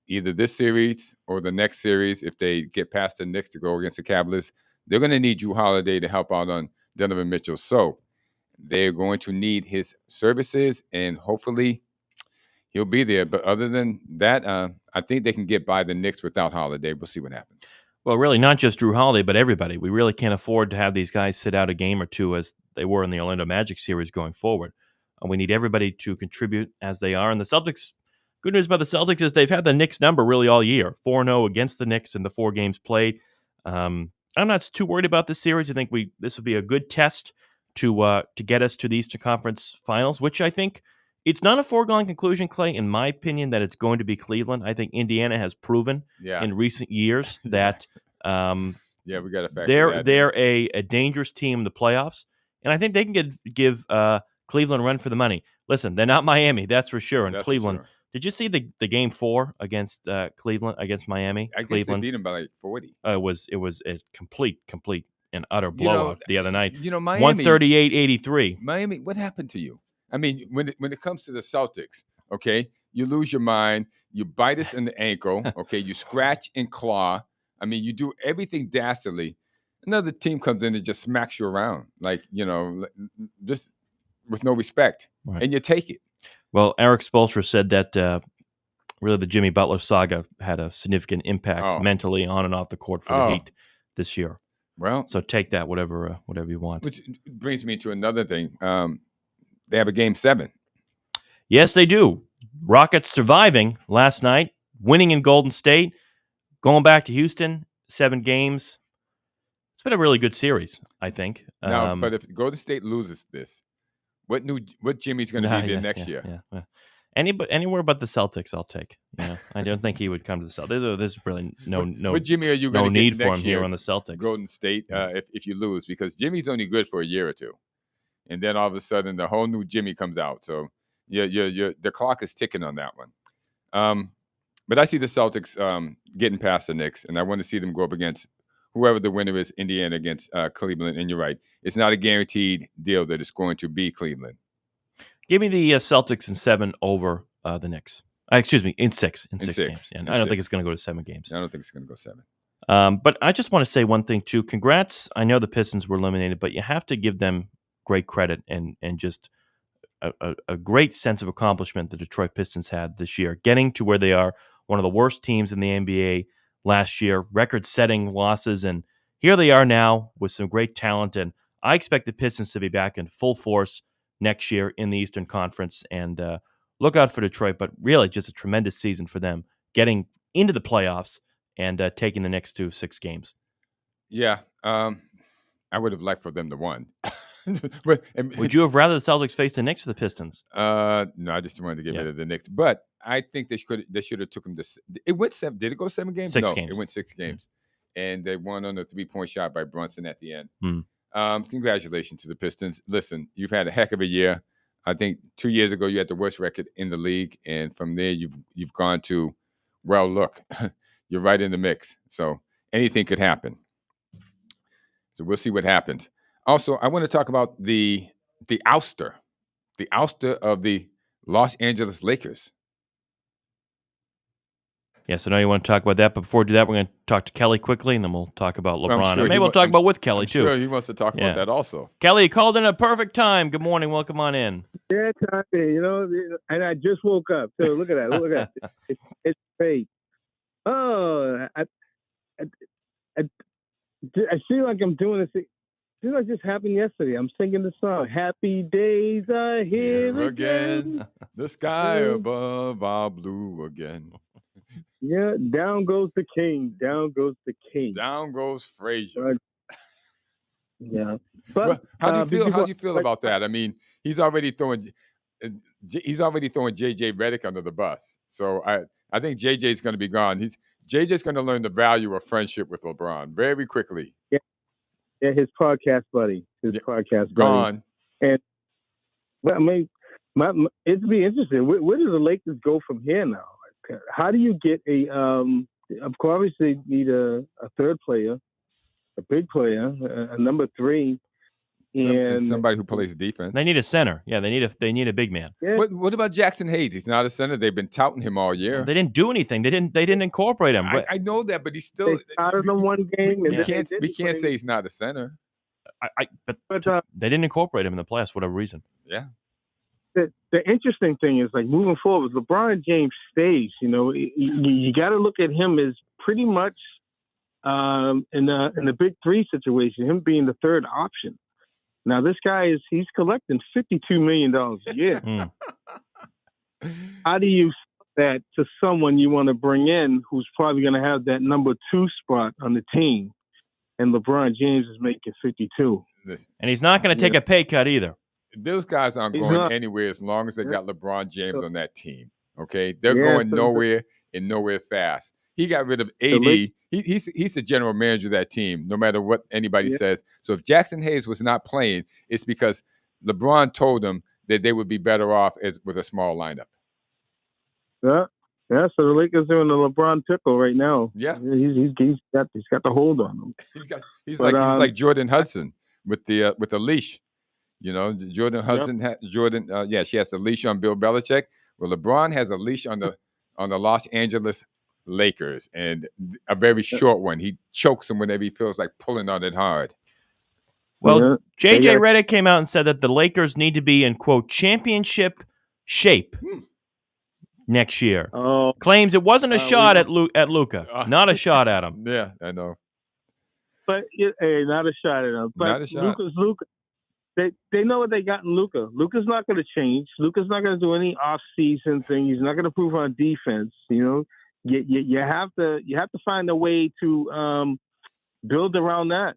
either this series or the next series. If they get past the Knicks to go against the Cavaliers, they're going to need Drew Holiday to help out on Donovan Mitchell. So they're going to need his services, and hopefully he'll be there. But other than that, I think they can get by the Knicks without Holiday. We'll see what happens. Well, really, not just Drew Holiday, but everybody. We really can't afford to have these guys sit out a game or two as they were in the Orlando Magic series going forward. We need everybody to contribute as they are. And the Celtics, good news about the Celtics is they've had the Knicks number really all year, 4-0 against the Knicks in the 4 games played. I'm not too worried about this series. I think this would be a good test to get us to the Eastern Conference Finals, which I think it's not a foregone conclusion, Clay, in my opinion, that it's going to be Cleveland. I think Indiana has proven in recent years that we got to factor they're a dangerous team in the playoffs, and I think they can give Cleveland a run for the money. Listen, they're not Miami, that's for sure. And Cleveland, for sure. Did you see the game 4 against Cleveland against Miami? I guess Cleveland they beat them by like 40. It was a complete and utter blowout the other night. Miami 138-83. Miami, what happened to you? I mean, when it comes to the Celtics, okay, you lose your mind, you bite us in the ankle, okay, you scratch and claw. I mean, you do everything dastardly. Another team comes in and just smacks you around, like, just with no respect, and you take it. Well, Eric Spoelstra said that really the Jimmy Butler saga had a significant impact mentally on and off the court for the Heat this year. Well, so take that, whatever you want. Which brings me to another thing. They have a Game 7. Yes, they do. Rockets surviving last night, winning in Golden State, going back to Houston, 7 games. It's been a really good series, I think. Now, but if Golden State loses this, what Jimmy's going to be there next year? Yeah. Anywhere but the Celtics, I'll take. I don't think he would come to the Celtics. There's really no what Jimmy are you going to need get for next him year, here on the Celtics. Golden State, if you lose, because Jimmy's only good for a year or two, and then all of a sudden the whole new Jimmy comes out. So the clock is ticking on that one. But I see the Celtics getting past the Knicks, and I want to see them go up against whoever the winner is, Indiana against Cleveland. And you're right, it's not a guaranteed deal that it's going to be Cleveland. Give me the Celtics in 7 over the Knicks. Excuse me, in 6 games. Yeah, I don't think it's going to go to 7 games. I don't think it's going to go 7. But I just want to say one thing too. Congrats! I know the Pistons were eliminated, but you have to give them great credit and just a great sense of accomplishment the Detroit Pistons had this year, getting to where they are, one of the worst teams in the NBA last year, record-setting losses, and here they are now with some great talent. And I expect the Pistons to be back in full force next year in the Eastern Conference, and look out for Detroit. But really, just a tremendous season for them, getting into the playoffs and taking the next 6 games. Yeah, I would have liked for them to win. Would you have rather the Celtics face the Knicks or the Pistons? No, I just wanted to get rid of the Knicks. But I think they should have took them to. It went 7. Did it go 7 games? 6 games. It went 6 games, and they won on a 3-point shot by Brunson at the end. Mm. Congratulations to the Pistons. Listen, you've had a heck of a year. I think 2 years ago you had the worst record in the league, and from there you've gone to, well, look, you're right in the mix. So, anything could happen. So we'll see what happens. Also, I want to talk about the ouster of the Los Angeles Lakers. Yes, I know you want to talk about that, but before we do that, we're going to talk to Kelly quickly, and then we'll talk about Well, LeBron. sure And maybe we'll talk about with Kelly, too. Sure, he wants to talk about that also. Kelly, you called in at a perfect time. Good morning. Welcome on in. Yeah, and I just woke up. So look at that. Look at that. It's fake. Oh, I feel like I'm doing this. It like this happened yesterday. I'm singing the song. Happy days are here again. The sky above our blue again. Yeah, down goes the king. Down goes the king. Down goes Frazier. Yeah. But well, how do you feel? How do you feel about that? I mean, he's already throwing JJ Redick under the bus. So I think JJ's going to be gone. JJ's going to learn the value of friendship with LeBron very quickly. Yeah, his podcast buddy. Gone. And well, I mean, it'd be interesting. Where do the Lakers go from here now? How do you get of course, they need a third player, a big player, a number 3. And somebody who plays defense. They need a center. Yeah, they need a big man. Yeah. What about Jackson Hayes? He's not a center. They've been touting him all year. They didn't do anything. They didn't incorporate him. I know that, but he's still. They started him one game. We can't say he's not a center. But they didn't incorporate him in the playoffs for whatever reason. Yeah. The interesting thing is, like, moving forward, LeBron James stays. You got to look at him as pretty much in the big 3 situation, him being the third option. Now, this guy he's collecting $52 million a year. How do you sell that to someone you want to bring in who's probably going to have that number 2 spot on the team? And LeBron James is making 52. And he's not going to take a pay cut either. Those guys aren't going anywhere as long as they got LeBron James on that team. Okay? They're going nowhere and nowhere fast. He got rid of AD. He's the general manager of that team, no matter what anybody says. So if Jackson Hayes was not playing, it's because LeBron told them that they would be better off with a small lineup. Yeah. Yeah, so the Lakers are in the LeBron pickle right now. Yeah, he's got the hold on him. He's like Jordan Hudson with the leash. Jordan Hudson she has the leash on Bill Belichick. Well, LeBron has a leash on the Los Angeles Lakers, and a very short one. He chokes him whenever he feels like pulling on it hard. Well, JJ Redick came out and said that the Lakers need to be in, quote, championship shape next year. Claims it wasn't a shot at Luka. Not a shot at him. Yeah, I know. But not a shot at him. But not a shot. Luka. They know what they got in Luka. Luka's not going to change. Luka's not going to do any off-season thing. He's not going to prove on defense. You have to find a way to build around that.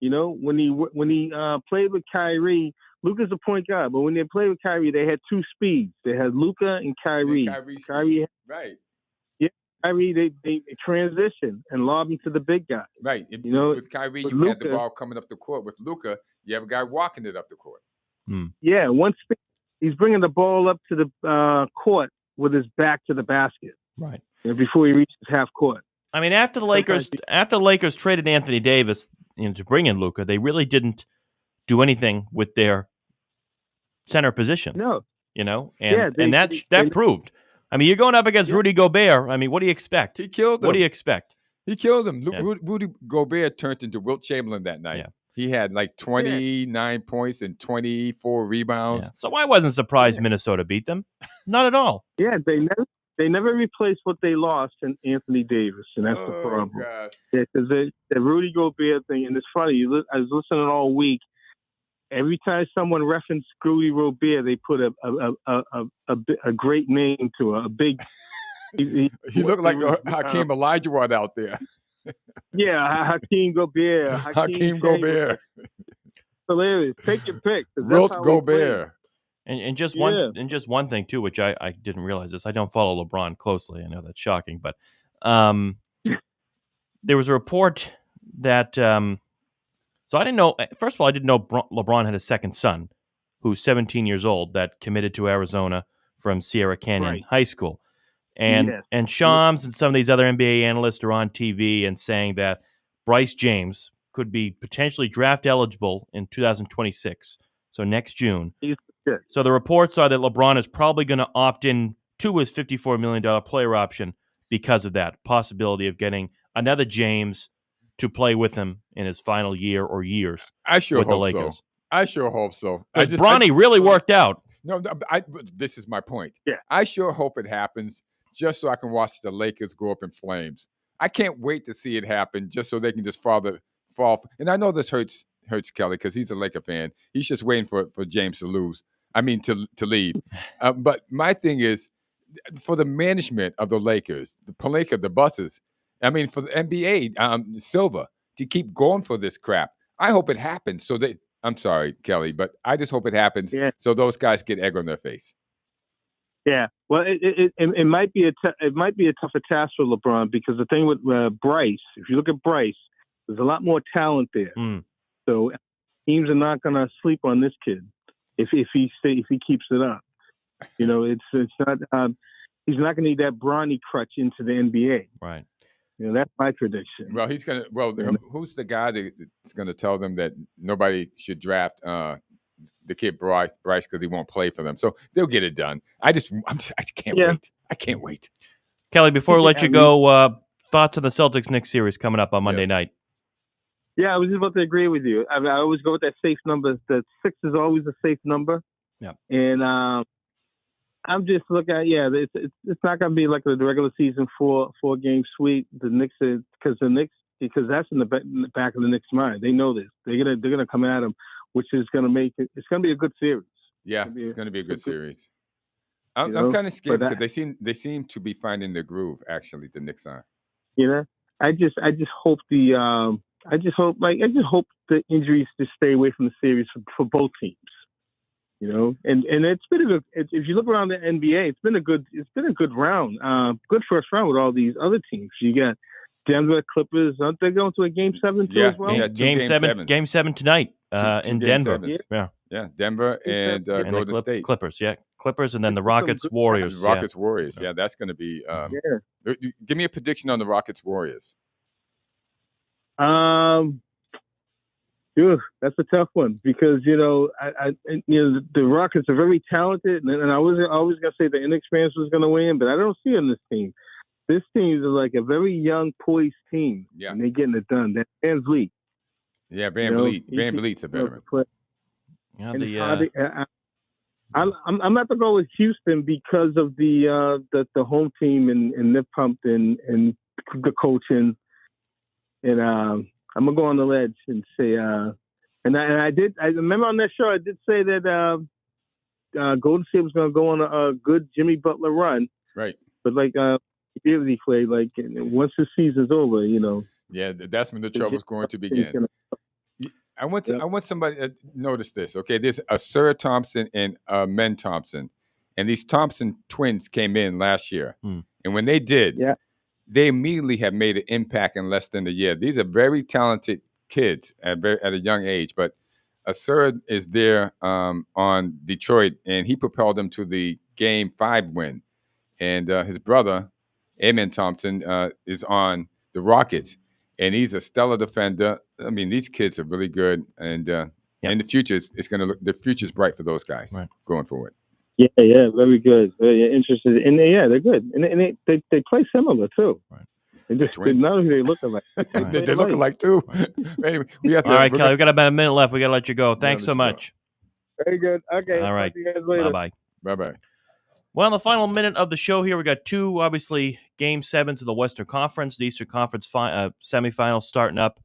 When he played with Kyrie, Luka's a point guard, but when they played with Kyrie, they had 2 speeds. They had Luka and Kyrie. Kyrie, right? Yeah, Kyrie. They transition and lob him to the big guy. Right. With Kyrie, you had the ball coming up the court. With Luka, you have a guy walking it up the court. Yeah, one speed. He's bringing the ball up to the court with his back to the basket. Right. Before he reaches half court. I mean, after the Lakers traded Anthony Davis to bring in Luka, they really didn't do anything with their center position. No. And that proved. I mean, you're going up against Rudy Gobert. I mean, what do you expect? He killed him. What do you expect? He killed him. Rudy Gobert turned into Wilt Chamberlain that night. Yeah. He had like 29 points and 24 rebounds. Yeah. So I wasn't surprised Minnesota beat them. Not at all. Yeah, they never replaced what they lost in Anthony Davis, and that's the problem. Because the Rudy Gobert thing, and it's funny. I was listening all week. Every time someone referenced Rudy Gobert, they put a great name to it, a big. He looked like Hakeem Olajuwon out there. Yeah, Hakeem Gobert. Hakeem Gobert. Hilarious. Take your pick. Wilt Gobert. And just one thing too, which I didn't realize this. I don't follow LeBron closely. I know that's shocking, but there was a report that so I didn't know. First of all, I didn't know LeBron had a second son, who's 17 years old, that committed to Arizona from Sierra Canyon High School. And Shams and some of these other NBA analysts are on TV and saying that Bryce James could be potentially draft eligible in 2026, so next June. He's good. So the reports are that LeBron is probably going to opt in to his $54 million player option because of that possibility of getting another James to play with him in his final year or years. I sure with the hope Lakers. so. I sure hope so. Because Bronny really worked out. No, this is my point. Yeah. I sure hope it happens just so I can watch the Lakers go up in flames. I can't wait to see it happen just so they can just fall. And I know this hurts Kelly because he's a Laker fan. He's just waiting for James to lose. I mean, to leave. But my thing is, for the management of the Lakers, the Palinka, the buses, I mean, for the NBA, Silva, to keep going for this crap. I hope it happens so that, I'm sorry, Kelly, but I just hope it happens so those guys get egg on their face. Yeah, well, it might be a tougher task for LeBron because the thing with Bryce, if you look at Bryce, there's a lot more talent there. So teams are not going to sleep on this kid if he keeps it up. You know, it's not he's not going to need that Bronny crutch into the NBA. Right. You know, that's my prediction. Well, he's gonna. Well, who's the guy that's going to tell them that nobody should draft the kid Bryce because he won't play for them? So they'll get it done. I can't wait. I can't wait. Kelly, before we let you go, thoughts on the Celtics-Knicks series coming up on Monday night? Yeah, I was just about to agree with you. I always go with that safe number. The 6 is always a safe number. Yeah. And I'm just looking at it's not going to be like the regular season 4-game sweep. The Knicks because that's in the back of the Knicks' mind. They know this. They're gonna come at them, which is going to make it. It's going to be a good series. Yeah, it's going to be a good series. I'm kind of scared because they seem to be finding their groove. Actually, the Knicks are. You know, I just hope the injuries just stay away from the series for both teams. You know, and it's been a good. If you look around the NBA, it's been a good round, good first round with all these other teams. You got Denver Clippers. Aren't they going to a Game 7 too as well? Yeah, Game 7 tonight in Denver. Yeah, Denver and Golden State Clippers. Yeah, Clippers, and then the Rockets Warriors. Warriors. Yeah, that's going to be. Give me a prediction on the Rockets Warriors. That's a tough one because the Rockets are very talented, and I was always gonna say the inexperience was gonna win, but I don't see on this team. This team is like a very young, poised team, and they're getting it done. That Van Vliet. Yeah, Van Vliet's a veteran. I'm not gonna go with Houston because of the home team and they're pumped and the coaching and I'm gonna go on the ledge and say, I remember on that show I did say that Golden State was gonna go on a good Jimmy Butler run, right? But really play once the season's over, Yeah, that's when the trouble's going to begin. I want somebody to notice this. Okay, there's a Sir Thompson and a Men Thompson, and these Thompson twins came in last year, and when they did, they immediately have made an impact in less than a year. These are very talented kids at a young age, but Sir is there on Detroit, and he propelled them to the Game 5 win. And his brother, Amen Thompson, is on the Rockets, and he's a stellar defender. I mean, these kids are really good, and in the future, the future's bright for those guys going forward. Yeah, very good. Very interested, and they're good, and they play similar too. Right. None of they look alike. They look alike too. Anyway, all right, Kelly, we got about a minute left. We got to let you go. Thanks so much. Very good. Okay. All right. Bye. Bye. Well, in the final minute of the show here, we got two, obviously, Game 7s of the Western Conference. The Eastern Conference semifinals starting up.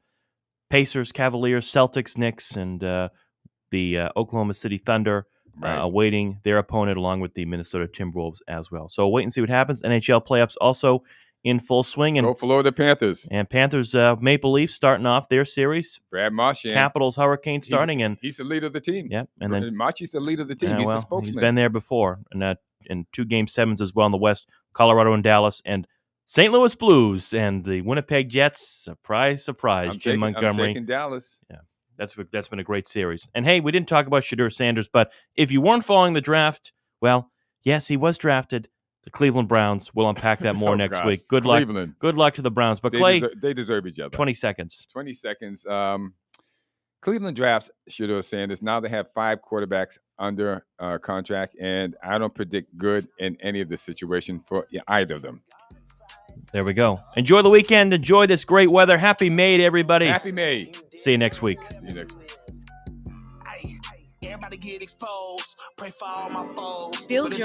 Pacers, Cavaliers, Celtics, Knicks, and the Oklahoma City Thunder awaiting their opponent along with the Minnesota Timberwolves as well. So wait and see what happens. NHL playoffs also in full swing. And go Florida Panthers. And Panthers Maple Leafs starting off their series. Brad Marchand. Capitals Hurricanes starting. He's the leader of the team. Yeah. And then Marchand's the leader of the team. He's the spokesman. He's been there before. And in 2 Game 7s as well in the West, Colorado and Dallas, and St. Louis Blues and the Winnipeg Jets. Surprise, Jim Montgomery. I'm taking Dallas. Yeah, that's been a great series. And hey, we didn't talk about Shedeur Sanders, but if you weren't following the draft, well, yes, he was drafted the Cleveland Browns. We'll unpack that more Oh, next gosh. week. Good luck. Cleveland. Good luck to the Browns. But Clay, They deserve each other. 20 seconds. 20 seconds. Cleveland drafts Shedeur Sanders. Now they have 5 quarterbacks under contract, and I don't predict good in any of the situation for either of them. There we go. Enjoy the weekend. Enjoy this great weather. Happy May to everybody. Happy May. See you next week. See you next week. Everybody get exposed. Pray for all my foes. Build your